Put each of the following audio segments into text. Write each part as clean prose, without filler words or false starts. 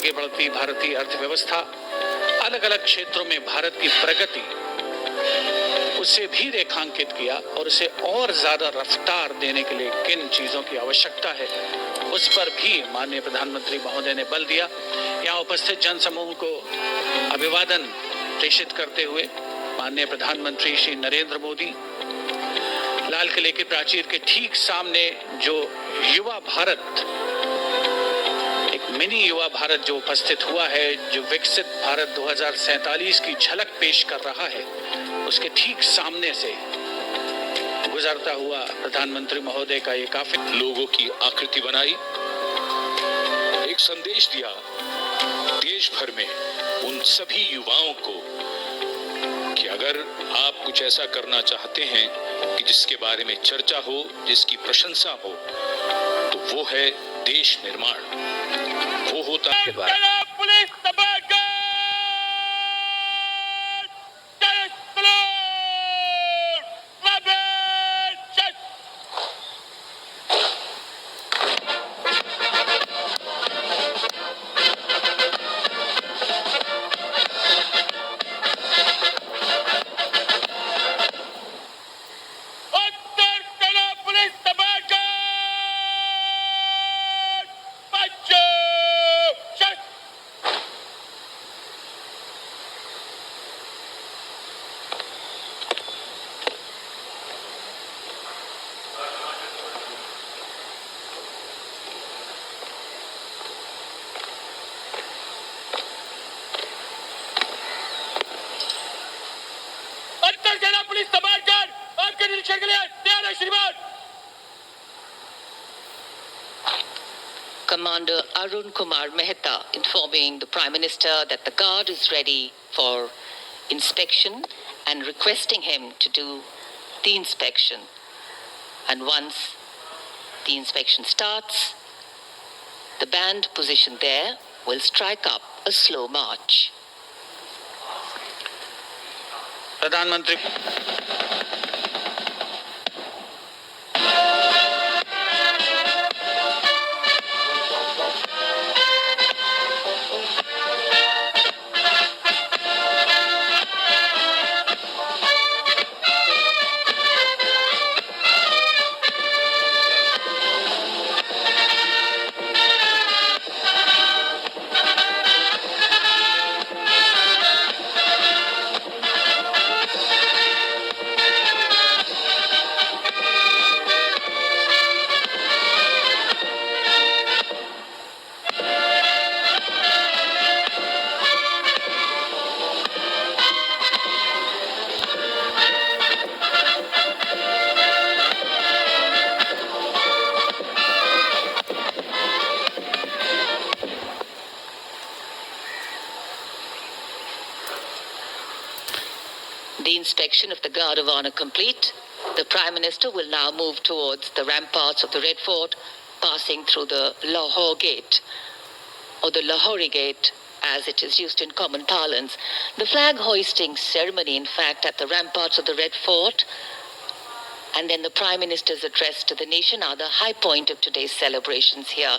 आगे बढ़ती भारतीय अर्थव्यवस्था, अलग अलग क्षेत्रों में भारत की प्रगति, उसे भी रेखांकित किया और उसे और ज्यादा रफ्तार देने के लिए किन चीजों की आवश्यकता है उस पर भी माननीय प्रधानमंत्री महोदय ने बल दिया। यहाँ उपस्थित जनसमूह को अभिवादन प्रेषित करते हुए माननीय प्रधानमंत्री श्री नरेंद्र मोदी लाल किले की प्राचीर के ठीक सामने जो युवा भारत, एक मिनी युवा भारत जो उपस्थित हुआ है, जो विकसित भारत 2047 की झलक पेश कर रहा है, उसके ठीक सामने से गुजरता हुआ प्रधानमंत्री महोदय का ये काफिला लोगों की आकृति बनाई, एक संदेश दिया देश भर में उन सभी युवाओं को कि अगर आप कुछ ऐसा करना चाहते हैं कि जिसके बारे में चर्चा हो, जिसकी प्रशंसा हो, तो वो है देश निर्माण। वो होता है Commander Arun Kumar Mehta informing the Prime Minister that the Guard is ready for inspection and requesting him to do the inspection. And once the inspection starts, the band positioned there will strike up a slow march. प्रधानमंत्री The inspection of the Guard of Honor complete, the Prime Minister will now move towards the ramparts of the Red Fort, passing through the Lahore Gate, or the Lahori Gate, as it is used in common parlance. The flag hoisting ceremony, in fact, at the ramparts of the Red Fort, and then the Prime Minister's address to the nation are the high point of today's celebrations here.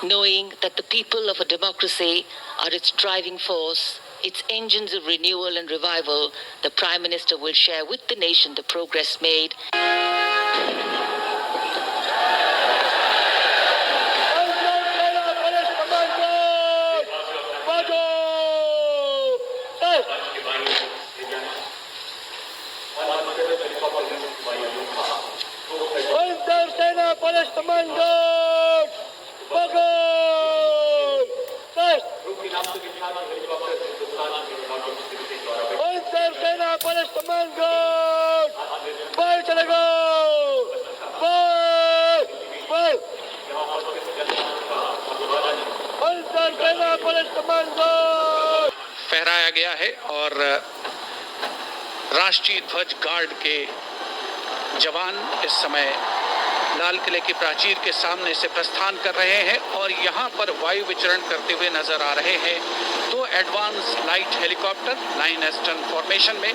Knowing that the people of a democracy are its driving force, its engines of renewal and revival, the Prime Minister will share with the nation the progress made. फहराया गया है और राष्ट्रीय ध्वज guard के जवान इस समय लाल किले की प्राचीर के सामने से प्रस्थान कर रहे हैं और यहाँ पर वायु विचरण करते हुए नजर आ रहे हैं। दो advance light helicopter line astern formation में,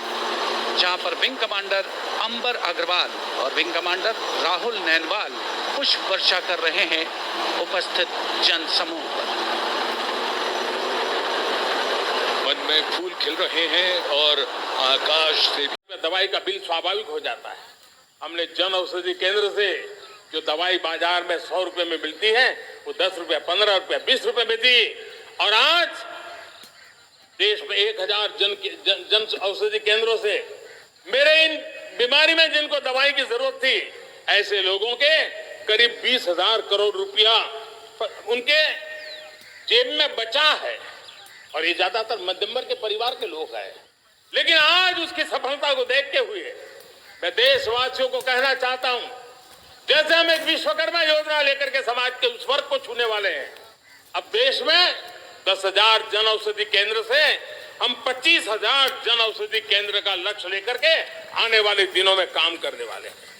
जहाँ पर विंग कमांडर अंबर अग्रवाल और विंग कमांडर राहुल नैनवाल पुष्प वर्षा कर रहे हैं उपस्थित जनसमूह पर। में फूल खिल रहे हैं और आकाश से भी दवाई का बिल स्वाभाविक हो जाता है। हमने जन औषधि केंद्र से जो दवाई बाजार में 100 रुपए में मिलती है वो 10 रुपए, 15 रुपए, 20 रुपए में दी, और आज देश में 1000 जन औषधि केंद्रों से मेरे इन बीमारी में जिनको दवाई की जरूरत थी ऐसे लोगों के करीब 20,000 करोड़ रुपया उनके जेब में बचा है, और ये ज्यादातर मध्यम वर्ग के परिवार के लोग हैं। लेकिन आज उसकी सफलता को देखते हुए मैं देशवासियों को कहना चाहता हूं, जैसे हम एक विश्वकर्मा योजना लेकर के समाज के उस वर्ग को छूने वाले हैं, अब देश में 10,000 जन औषधि केंद्र से हम 25,000 जन औषधि केंद्र का लक्ष्य लेकर के आने वाले दिनों में काम करने वाले हैं।